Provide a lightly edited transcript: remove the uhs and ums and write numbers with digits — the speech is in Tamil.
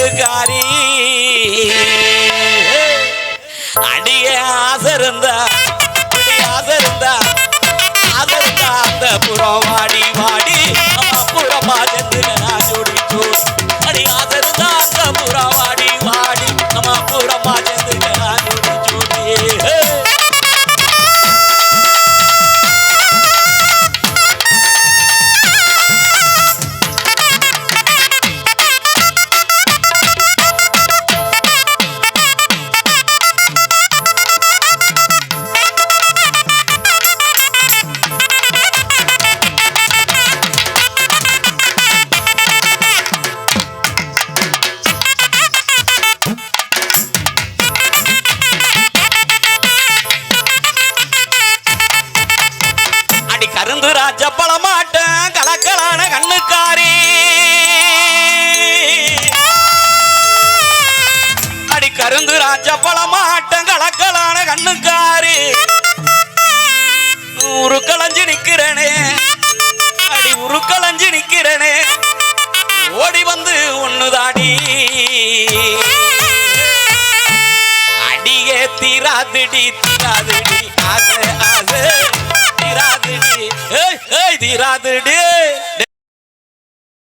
கண்ணுக்காரி அடிய ஆசருந்தா ஆசருந்தா ஆசருந்தா அந்த புறம் வாடி வாடி புறமா சென்று நான் ஜோடி ஜோடி அடி ஆசருந்தா அந்த புறம் வாடி வாடி நம்ம புறமா சென்று நான் ஜோடி ஜோடி கருந்து ராஜ பழமாட்டேன் கலக்கலான கண்ணுக்காரி அடி கருந்து ராஜ பழமாட்டேன் கலக்கலான கண்ணுக்காரி உருக்களஞ்சி நிக்கிறனே அடி உருக்களஞ்சி நிக்கிறனே ஓடி வந்து ஒண்ணுதாடி அடியே தீராதுடி தீராதுடி ஆசை ஆசை தீராதுடி